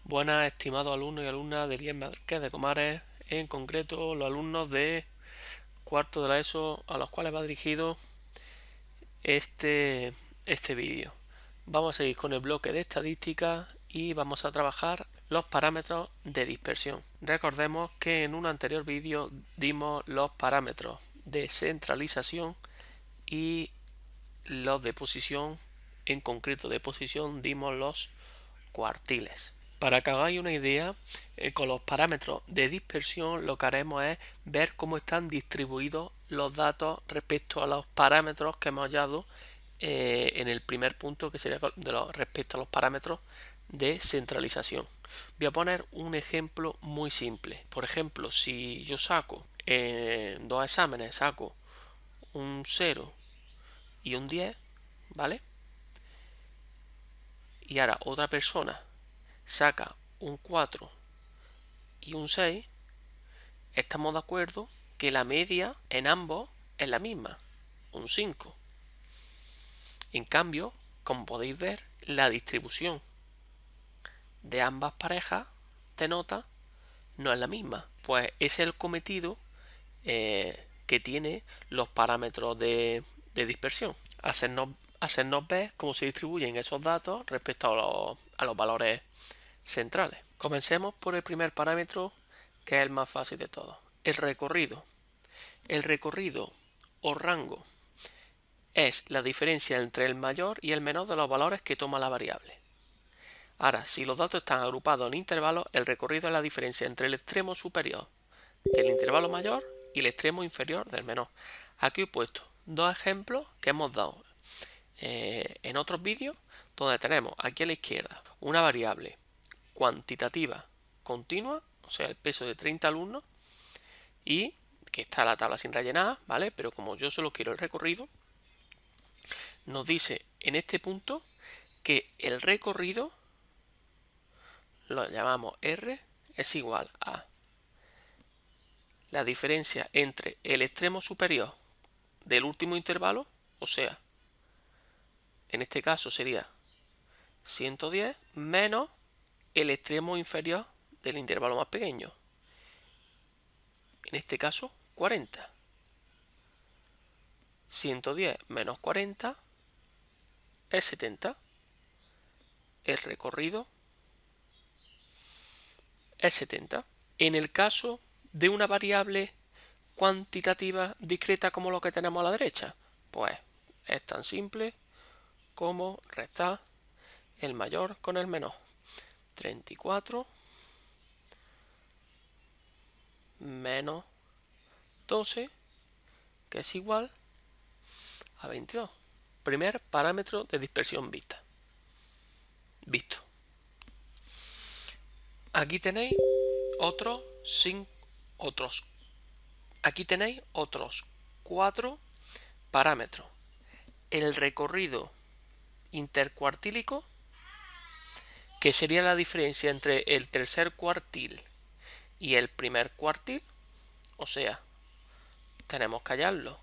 Buenas, estimados alumnos y alumnas del IES Marqués de Comares, en concreto los alumnos de cuarto de la ESO a los cuales va dirigido este, este vídeo. Vamos a seguir con el bloque de estadística y vamos a trabajar los parámetros de dispersión. Recordemos que en un anterior vídeo dimos los parámetros de centralización y los de posición, en concreto de posición dimos los cuartiles. Para que hagáis una idea, con los parámetros de dispersión lo que haremos es ver cómo están distribuidos los datos respecto a los parámetros que hemos hallado en el primer punto, que sería respecto a los parámetros de centralización. Voy a poner un ejemplo muy simple. Por ejemplo, si yo saco en dos exámenes, saco un 0 y un 10, ¿vale? Y ahora otra persona saca un 4 y un 6, estamos de acuerdo que la media en ambos es la misma, un 5. En cambio, como podéis ver, la distribución de ambas parejas de notas no es la misma. Pues ese es el cometido que tiene los parámetros de dispersión. Hacernos ver cómo se distribuyen esos datos respecto a los valores centrales. Comencemos por el primer parámetro, que es el más fácil de todos, el recorrido. El recorrido o rango es la diferencia entre el mayor y el menor de los valores que toma la variable. Ahora, si los datos están agrupados en intervalos, el recorrido es la diferencia entre el extremo superior del intervalo mayor y el extremo inferior del menor. Aquí he puesto dos ejemplos que hemos dado en otros vídeos, donde tenemos aquí a la izquierda una variable cuantitativa continua, o sea, el peso de 30 alumnos, y que está la tabla sin rellenar, ¿vale? Pero como yo solo quiero el recorrido, nos dice en este punto que el recorrido, lo llamamos R, es igual a la diferencia entre el extremo superior del último intervalo, o sea, en este caso sería 110, menos el extremo inferior del intervalo más pequeño, en este caso 40. 110 menos 40 es 70. El recorrido es 70. En el caso de una variable cuantitativa discreta como lo que tenemos a la derecha, pues es tan simple como restar el mayor con el menor. 34 menos 12, que es igual a 22. Primer parámetro de dispersión visto. Aquí tenéis aquí tenéis otros 4 parámetros. El recorrido intercuartílico, que sería la diferencia entre el tercer cuartil y el primer cuartil, o sea, tenemos que hallarlo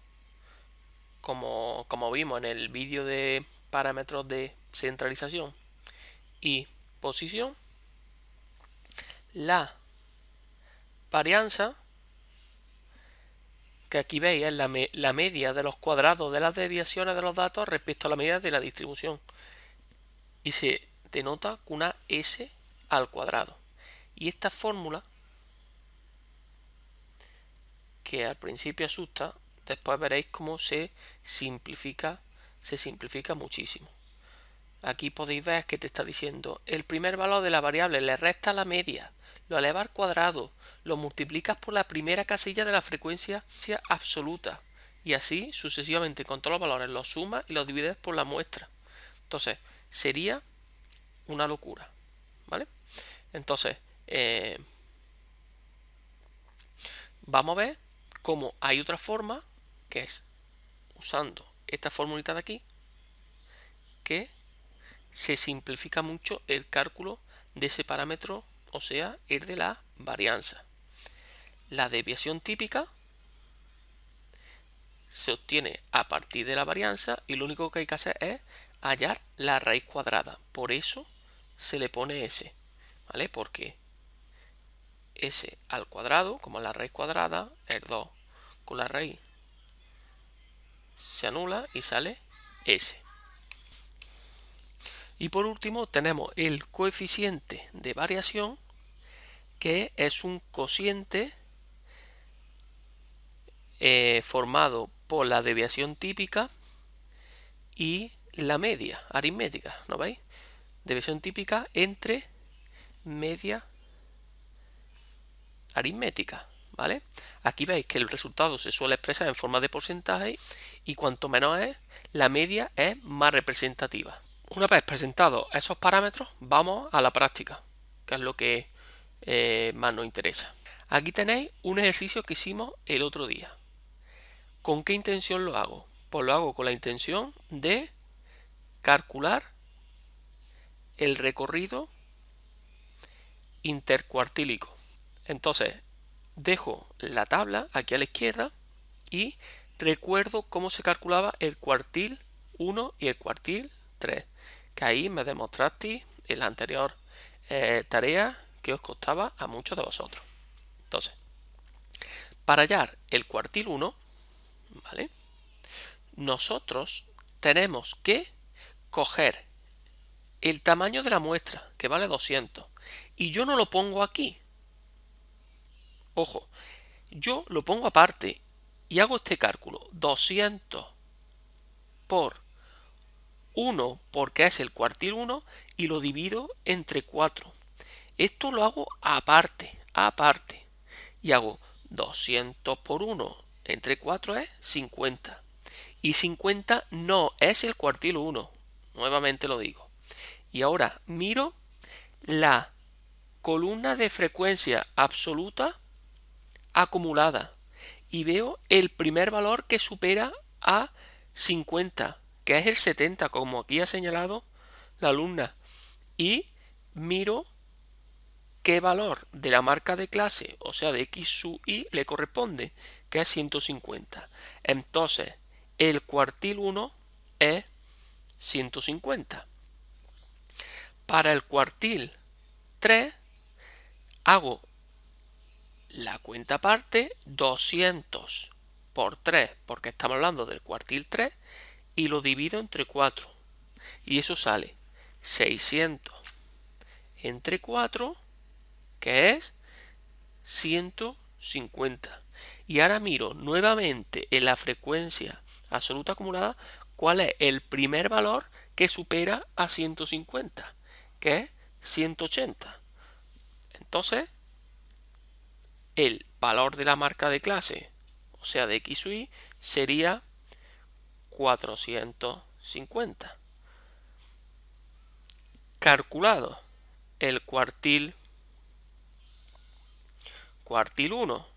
como vimos en el vídeo de parámetros de centralización y posición. La varianza, que aquí veis es la media de los cuadrados de las desviaciones de los datos respecto a la medida de la distribución, y se denota con una S al cuadrado. Y esta fórmula, que al principio asusta, después veréis cómo se simplifica muchísimo. Aquí podéis ver que te está diciendo el primer valor de la variable le resta la media, lo eleva al cuadrado, lo multiplicas por la primera casilla de la frecuencia absoluta, y así sucesivamente con todos los valores los sumas y los divides por la muestra. Entonces sería una locura, ¿vale? Entonces vamos a ver cómo hay otra forma, que es usando esta formulita de aquí, que se simplifica mucho el cálculo de ese parámetro, o sea, el de la varianza. La desviación típica se obtiene a partir de la varianza y lo único que hay que hacer es hallar la raíz cuadrada. Por eso se le pone S, ¿vale? Porque s al cuadrado, como la raíz cuadrada, es 2 con la raíz se anula y sale s. Y por último tenemos el coeficiente de variación, que es un cociente formado por la desviación típica y la media aritmética, ¿no veis? Desviación típica entre media aritmética, ¿vale? Aquí veis que el resultado se suele expresar en forma de porcentaje y cuanto menos es, la media es más representativa. Una vez presentados esos parámetros, vamos a la práctica, que es lo que más nos interesa. Aquí tenéis un ejercicio que hicimos el otro día. ¿Con qué intención lo hago? Pues lo hago con la intención de calcular el recorrido intercuartílico. Entonces, dejo la tabla aquí a la izquierda y recuerdo cómo se calculaba el cuartil 1 y el cuartil 3, que ahí me demostrasteis en la anterior tarea que os costaba a muchos de vosotros. Entonces, para hallar el cuartil 1, ¿vale? Nosotros tenemos que coger el tamaño de la muestra, que vale 200, y yo no lo pongo aquí. Ojo, yo lo pongo aparte y hago este cálculo, 200 por 1, porque es el cuartil 1, y lo divido entre 4. Esto lo hago aparte, y hago 200 por 1 entre 4 es 50. Y 50 no es el cuartil 1, nuevamente lo digo. Y ahora miro la columna de frecuencia absoluta acumulada y veo el primer valor que supera a 50, que es el 70, como aquí ha señalado la alumna, y miro qué valor de la marca de clase, o sea de x sub y, le corresponde, que es 150. Entonces el cuartil 1 es 150. Para el cuartil 3 hago la cuenta aparte, 200 por 3, porque estamos hablando del cuartil 3, y lo divido entre 4. Y eso sale 600 entre 4, que es 150. Y ahora miro nuevamente en la frecuencia absoluta acumulada cuál es el primer valor que supera a 150, que es 180. Entonces, el valor de la marca de clase, o sea de x sub y, sería 450. Calculado el cuartil 1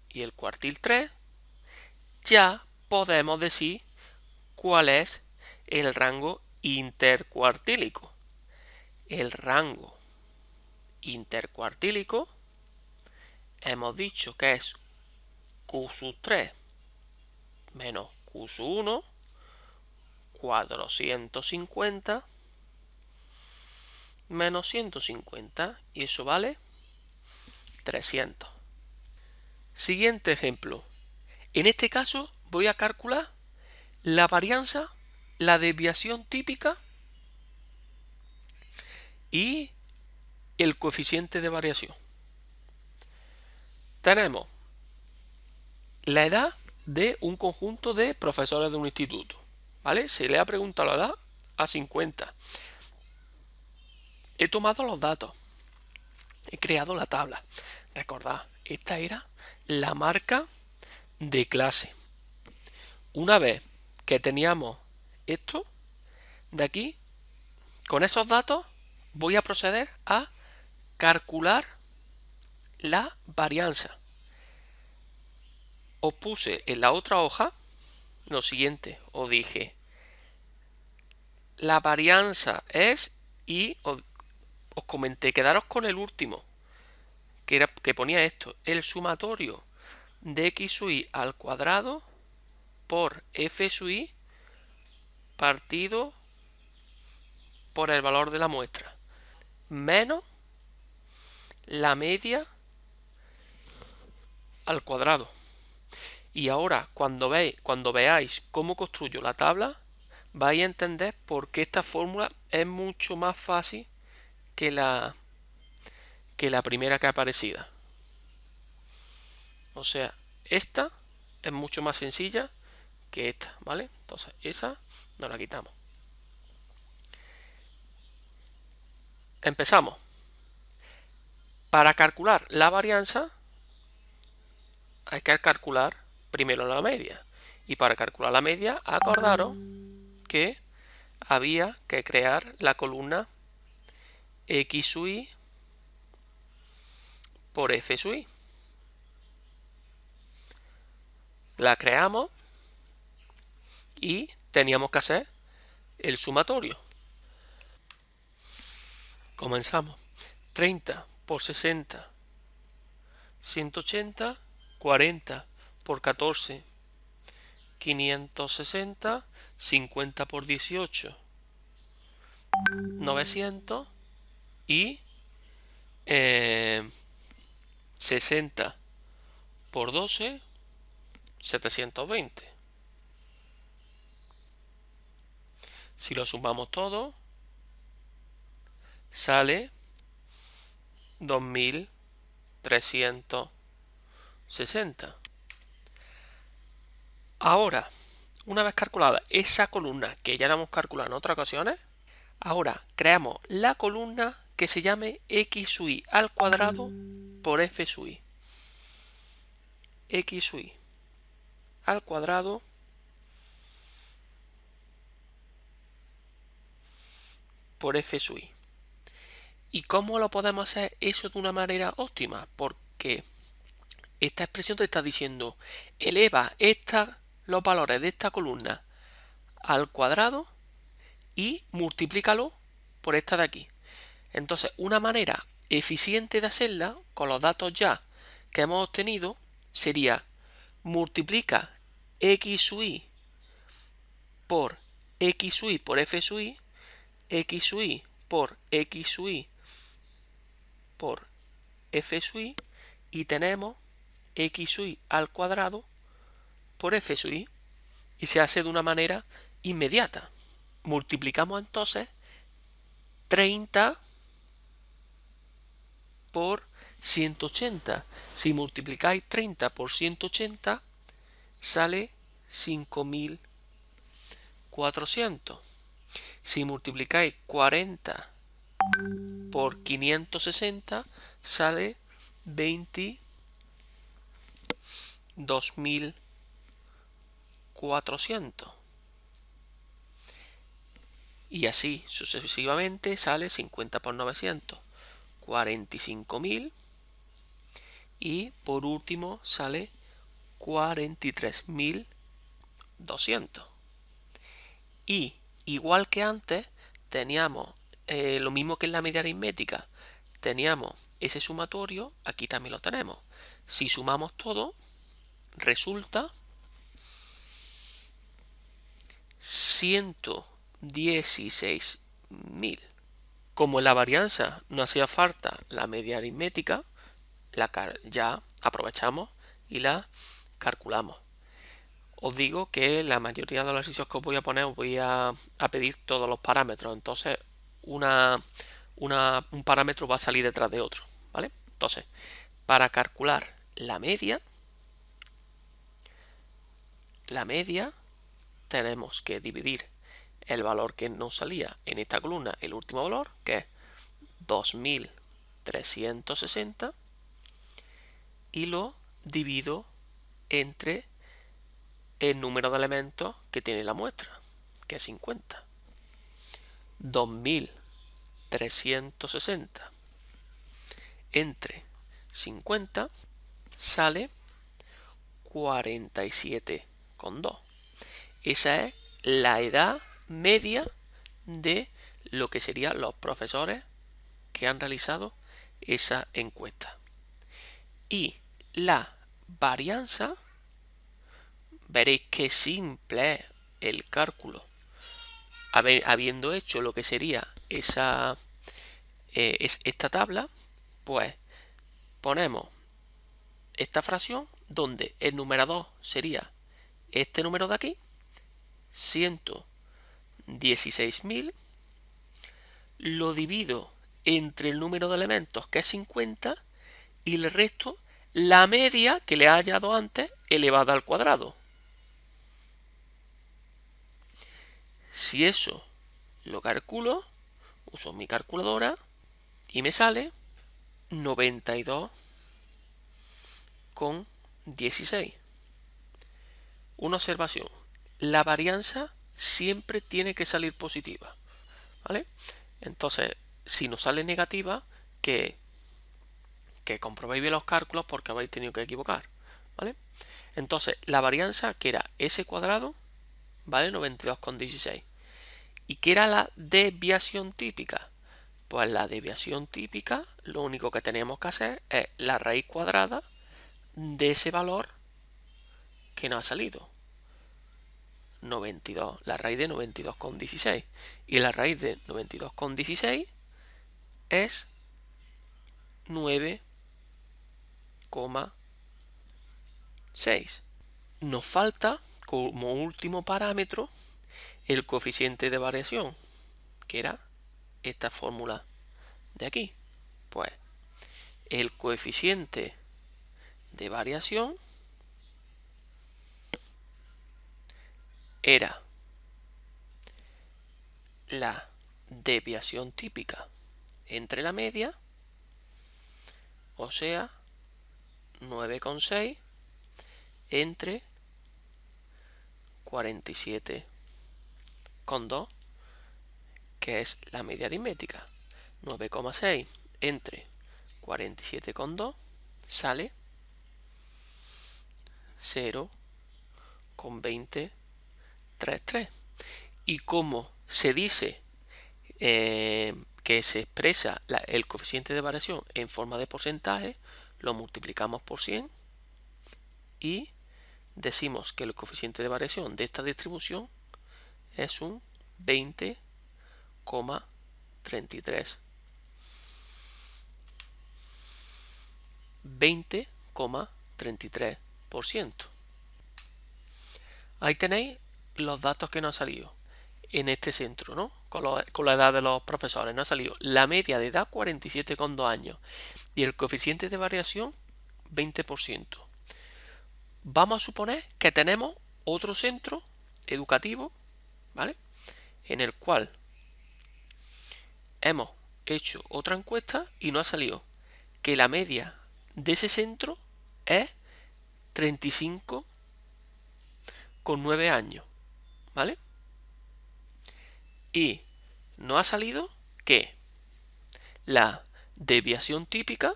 y el cuartil 3, ya podemos decir cuál es el rango intercuartílico. El rango intercuartílico hemos dicho que es Q sub 3 menos Q sub 1, 450 menos 150, y eso vale 300. Siguiente ejemplo. En este caso voy a calcular la varianza, la desviación típica y el coeficiente de variación. Tenemos la edad de un conjunto de profesores de un instituto, ¿vale? Se le ha preguntado la edad a 50. He tomado los datos, he creado la tabla. Recordad, esta era la marca de clase. Una vez que teníamos esto de aquí, con esos datos voy a proceder a calcular la varianza. Os puse en la otra hoja lo siguiente, os dije, la varianza es, y os comenté, quedaros con el último, que ponía esto, el sumatorio de x sub y al cuadrado por f sub y partido por el valor de la muestra, menos la media al cuadrado. Y ahora, cuando veáis cómo construyo la tabla, vais a entender por qué esta fórmula es mucho más fácil que la primera que ha aparecido. O sea, esta es mucho más sencilla que esta, ¿vale? Entonces, esa nos la quitamos. Empezamos. Para calcular la varianza, hay que calcular primero la media. Y para calcular la media, acordaros que había que crear la columna X sub y por F sub y. La creamos y teníamos que hacer el sumatorio. Comenzamos. 30 por 60, 180, 40 por 14, 560, 50 por 18, 900 y 60 por 12, 720. Si lo sumamos todo, sale 2360. Ahora, una vez calculada esa columna que ya la hemos calculado en otras ocasiones, ahora creamos la columna que se llame X sub y al cuadrado por F sub y. X sub y al cuadrado por F sub y. ¿Y cómo lo podemos hacer eso de una manera óptima? Porque esta expresión te está diciendo, eleva los valores de esta columna al cuadrado y multiplícalo por esta de aquí. Entonces, una manera eficiente de hacerla, con los datos ya que hemos obtenido, sería multiplica X sub y por X sub y por F sub y, X sub y por X sub y por F sub y, y tenemos X sub y al cuadrado por F sub y, y se hace de una manera inmediata. Multiplicamos entonces 30 por 180. Si multiplicáis 30 por 180, sale 5400. Si multiplicáis 40 por 560, sale 22.400. Y así sucesivamente sale 50 por 900, 45.000. Y por último sale 43.200. Y igual que antes, teníamos lo mismo que en la media aritmética, teníamos ese sumatorio, aquí también lo tenemos. Si sumamos todo, resulta 116.000. Como en la varianza no hacía falta la media aritmética, ya aprovechamos y la calculamos. Os digo que la mayoría de los ejercicios que os voy a poner os voy a pedir todos los parámetros. Entonces, un parámetro va a salir detrás de otro, ¿vale? Entonces, para calcular la media tenemos que dividir el valor que nos salía en esta columna, el último valor, que es 2360, y lo divido entre el número de elementos que tiene la muestra, que es 50. 2360 entre 50 sale 47,2. Esa es la edad media de lo que serían los profesores que han realizado esa encuesta. Y la varianza, veréis qué simple es el cálculo. Habiendo hecho lo que sería esta tabla, pues ponemos esta fracción donde el numerador sería este número de aquí, 116.000, lo divido entre el número de elementos, que es 50, y le resto la media que le he hallado antes elevada al cuadrado. Si eso lo calculo, uso mi calculadora y me sale 92,16. Una observación: la varianza siempre tiene que salir positiva, ¿vale? Entonces, si nos sale negativa, que comprobéis bien los cálculos porque habéis tenido que equivocar, ¿vale? Entonces, la varianza, que era s cuadrado, ¿vale? 92,16. ¿Y qué era la desviación típica? Pues la desviación típica, lo único que tenemos que hacer es la raíz cuadrada de ese valor que nos ha salido. 92, la raíz de 92,16. Y la raíz de 92,16 es 9,6. Nos falta como último parámetro el coeficiente de variación, que era esta fórmula de aquí. Pues el coeficiente de variación era la desviación típica entre la media, o sea, 9,6 entre 47,2, que es la media aritmética. 9,6 entre 47,2 sale 0,2033. Y como se dice que se expresa el coeficiente de variación en forma de porcentaje, lo multiplicamos por 100 y decimos que el coeficiente de variación de esta distribución es un 20,33. 20,33%. Ahí tenéis los datos que nos ha salido en este centro, ¿no? Con la edad de los profesores. Nos ha salido la media de edad 47,2 años y el coeficiente de variación 20%. Vamos a suponer que tenemos otro centro educativo, ¿vale? En el cual hemos hecho otra encuesta y nos ha salido que la media de ese centro es 35,9 años, ¿vale? Y nos ha salido que la desviación típica,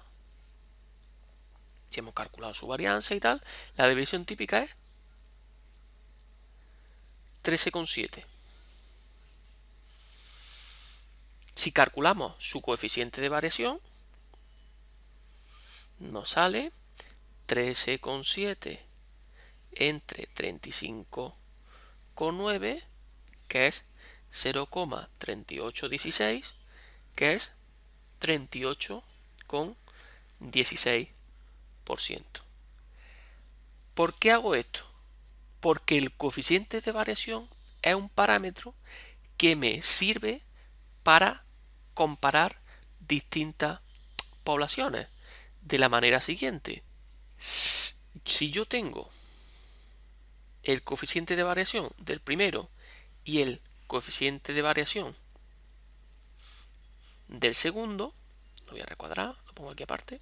si hemos calculado su varianza y tal, la desviación típica es 13,7. Si calculamos su coeficiente de variación, nos sale 13,7 entre 35,9, que es 0,3816, que es 38,16%. ¿Por qué hago esto? Porque el coeficiente de variación es un parámetro que me sirve para comparar distintas poblaciones de la manera siguiente. Si yo tengo el coeficiente de variación del primero y el coeficiente de variación del segundo, lo voy a recuadrar, lo pongo aquí aparte.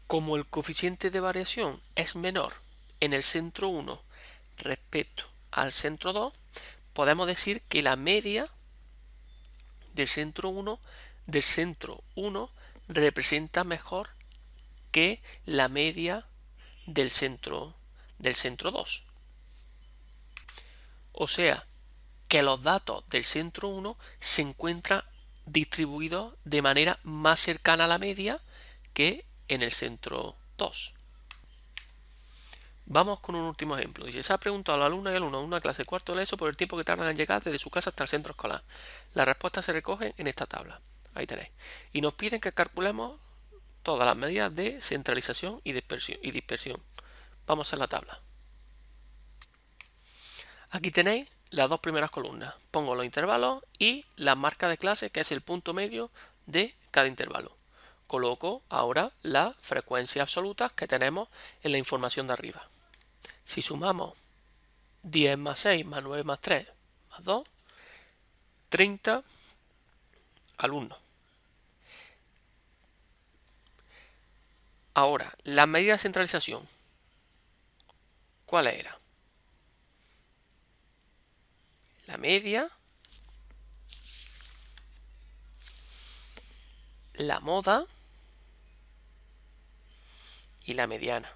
Como el coeficiente de variación es menor en el centro 1 respecto al centro 2, podemos decir que la media del centro 1 representa mejor que la media del centro 2. O sea, que los datos del centro 1 se encuentran distribuidos de manera más cercana a la media que en el centro 2. Vamos con un último ejemplo. Dice, se ha preguntado a la alumna y alumno de una clase de cuarto de la ESO por el tiempo que tardan en llegar desde su casa hasta el centro escolar. Las respuestas se recogen en esta tabla. Ahí tenéis. Y nos piden que calculemos todas las medidas de centralización y dispersión. Vamos a la tabla. Aquí tenéis las dos primeras columnas. Pongo los intervalos y la marca de clase, que es el punto medio de cada intervalo. Coloco ahora las frecuencias absolutas que tenemos en la información de arriba. Si sumamos 10 más 6 más 9 más 3 más 2, 30 alumnos. Ahora, la medida de centralización, ¿cuál era? La media, la moda y la mediana.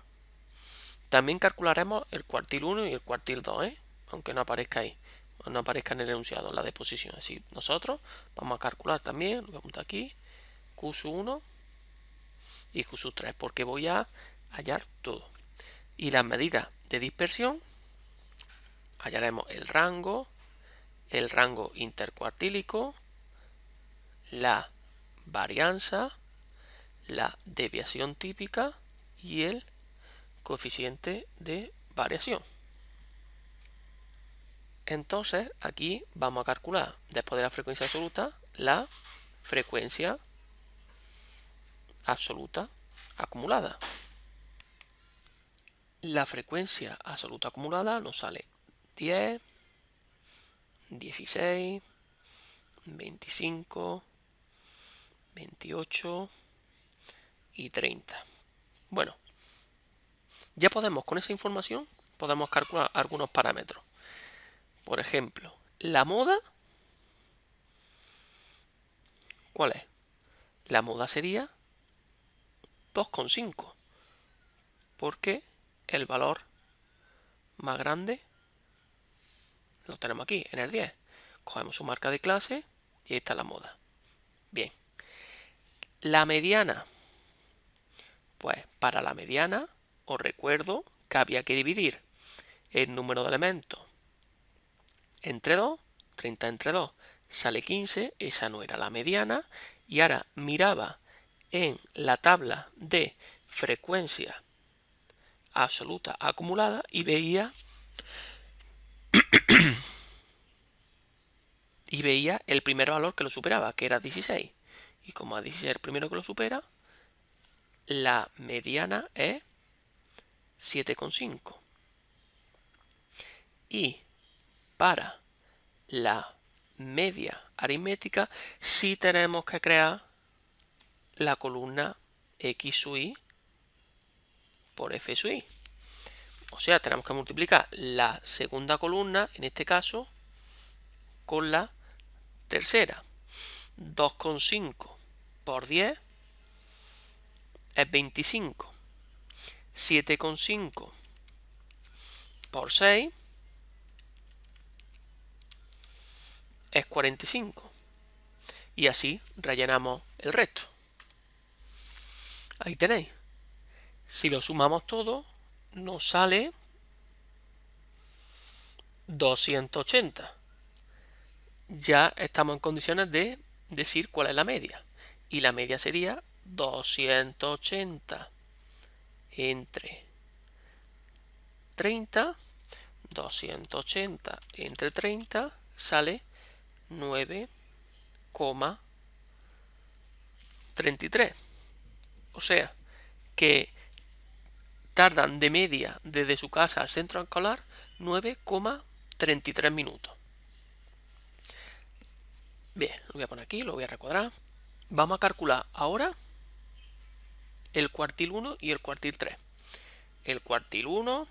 También calcularemos el cuartil 1 y el cuartil 2, aunque no aparezca ahí, no aparezca en el enunciado, en la disposición. Así nosotros vamos a calcular también, lo voy a apuntar aquí, Q1 y Q3, porque voy a hallar todo. Y las medidas de dispersión, hallaremos el rango intercuartílico, la varianza, la desviación típica y el coeficiente de variación. Entonces aquí vamos a calcular, después de la frecuencia absoluta, la frecuencia absoluta acumulada. La frecuencia absoluta acumulada nos sale 10, 16, 25, 28 y 30. Bueno, ya podemos, con esa información, podemos calcular algunos parámetros. Por ejemplo, la moda, ¿cuál es? La moda sería 2,5, porque el valor más grande lo tenemos aquí, en el 10. Cogemos su marca de clase y ahí está la moda. Bien. La mediana. Pues para la mediana os recuerdo que había que dividir el número de elementos entre 2, 30 entre 2 sale 15, esa no era la mediana, y ahora miraba en la tabla de frecuencia absoluta acumulada y veía el primer valor que lo superaba, que era 16. Y como a 16 es el primero que lo supera, la mediana es 7,5. Y para la media aritmética sí tenemos que crear la columna X sub i por F sub i. O sea, tenemos que multiplicar la segunda columna, en este caso, con la tercera. 2,5 por 10 es 25. 7,5 por 6 es 45. Y así rellenamos el resto. Ahí tenéis. Si lo sumamos todo, nos sale 280. Ya estamos en condiciones de decir cuál es la media. Y la media sería 280 entre 30. 280 entre 30 sale 9,33. O sea que tardan de media desde su casa al centro escolar 9,33 minutos. Bien, lo voy a poner aquí, lo voy a recuadrar. Vamos a calcular ahora el cuartil 1 y el cuartil 3. El cuartil 1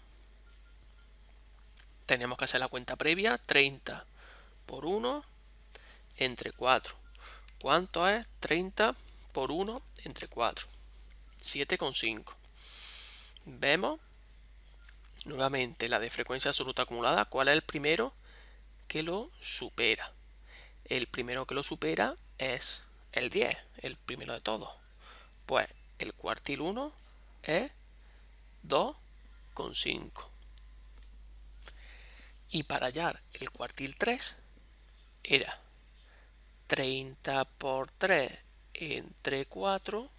tenemos que hacer la cuenta previa, 30 por 1 entre 4. ¿Cuánto es 30 por 1 entre 4? 7,5. Vemos nuevamente la de frecuencia absoluta acumulada. ¿Cuál es el primero que lo supera? El primero que lo supera es el 10, el primero de todos. Pues el cuartil 1 es 2,5. Y para hallar el cuartil 3 era 30 por 3 entre 4,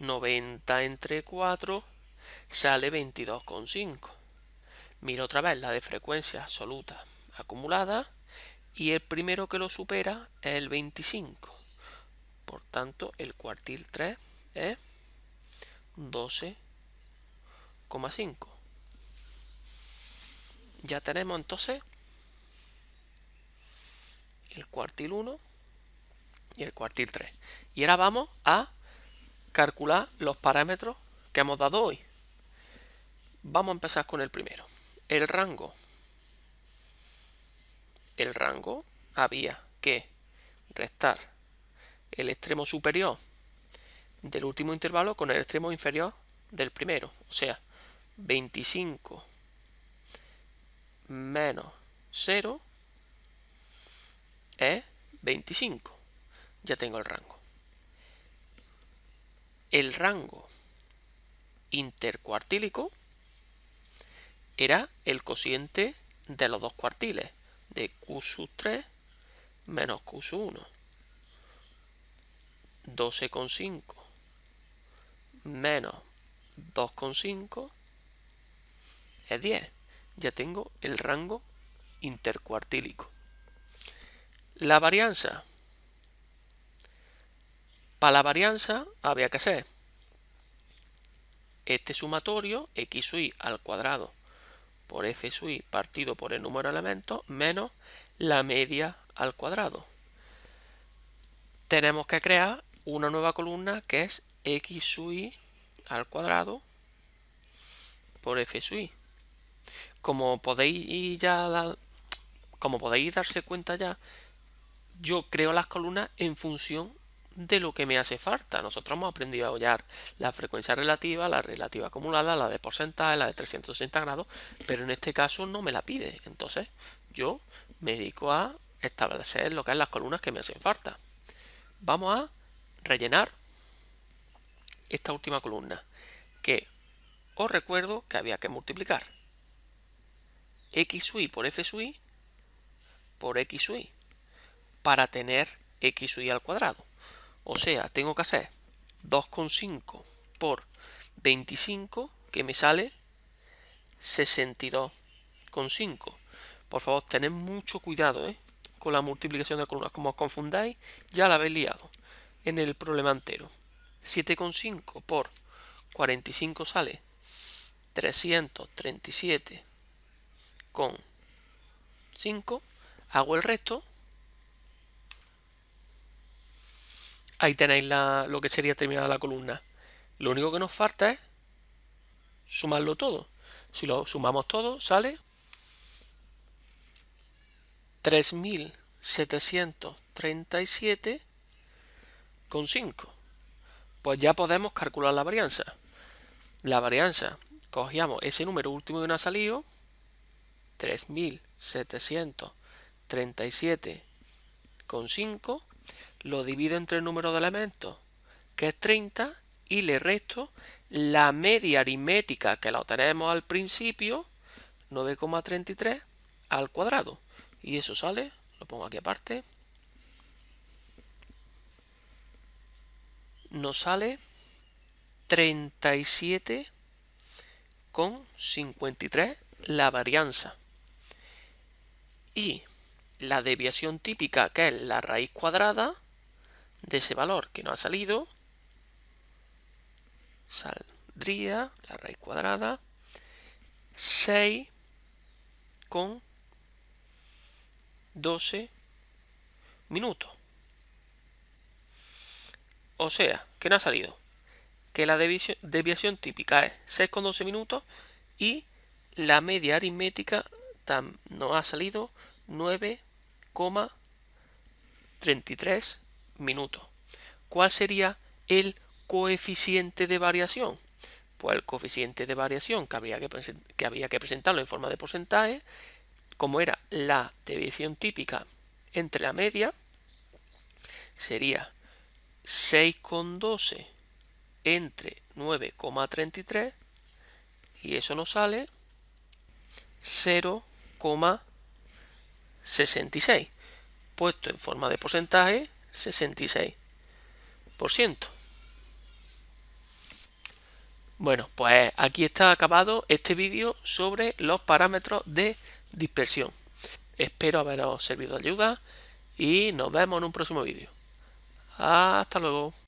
90 entre 4 sale 22,5. Miro otra vez la de frecuencia absoluta acumulada y el primero que lo supera es el 25. Por tanto, el cuartil 3 es 12,5. Ya tenemos entonces el cuartil 1 y el cuartil 3. Y ahora vamos a calcular los parámetros que hemos dado hoy. Vamos a empezar con el primero. El rango. El rango había que restar el extremo superior del último intervalo con el extremo inferior del primero. O sea, 25 menos 0 es 25. Ya tengo el rango. El rango intercuartílico era el cociente de los dos cuartiles, de Q sub 3 menos Q sub 1. 12,5 menos 2,5 es 10. Ya tengo el rango intercuartílico. La varianza. Para la varianza había que hacer este sumatorio, x sub i al cuadrado por f sub i partido por el número de elementos menos la media al cuadrado. Tenemos que crear una nueva columna que es x sub i al cuadrado por f sub i. Como podéis darse cuenta ya, yo creo las columnas en función de lo que me hace falta. Nosotros hemos aprendido a hallar la frecuencia relativa, la relativa acumulada, la de porcentaje, la de 360 grados, pero en este caso no me la pide. Entonces yo me dedico a establecer lo que es las columnas que me hacen falta. Vamos a rellenar esta última columna, que os recuerdo que había que multiplicar x sub i por f sub i por x sub i para tener x sub i al cuadrado. O sea, tengo que hacer 2,5 por 25, que me sale 62,5. Por favor, tened mucho cuidado con la multiplicación de columnas. Como os confundáis, ya la habéis liado en el problema entero. 7,5 por 45 sale 337,5. Hago el resto. Ahí tenéis lo que sería terminada la columna. Lo único que nos falta es sumarlo todo. Si lo sumamos todo, sale 3.737,5. Pues ya podemos calcular la varianza. La varianza, cogíamos ese número último que nos ha salido, 3.737,5, lo divido entre el número de elementos, que es 30, y le resto la media aritmética que la tenemos al principio, 9,33 al cuadrado. Y eso sale, lo pongo aquí aparte, nos sale 37,53 la varianza. Y la desviación típica, que es la raíz cuadrada de ese valor que nos ha salido, saldría la raíz cuadrada 6,12 minutos. O sea, ¿qué nos ha salido? Que la desviación típica es 6,12 minutos y la media aritmética nos ha salido 9,33 minutos. ¿Cuál sería el coeficiente de variación? Pues el coeficiente de variación que había que presentarlo en forma de porcentaje, como era la desviación típica entre la media, sería 6,12 entre 9,33 y eso nos sale 0,66. Puesto en forma de porcentaje, 66%. Bueno, pues aquí está acabado este vídeo sobre los parámetros de dispersión. Espero haberos servido de ayuda y nos vemos en un próximo vídeo. Hasta luego.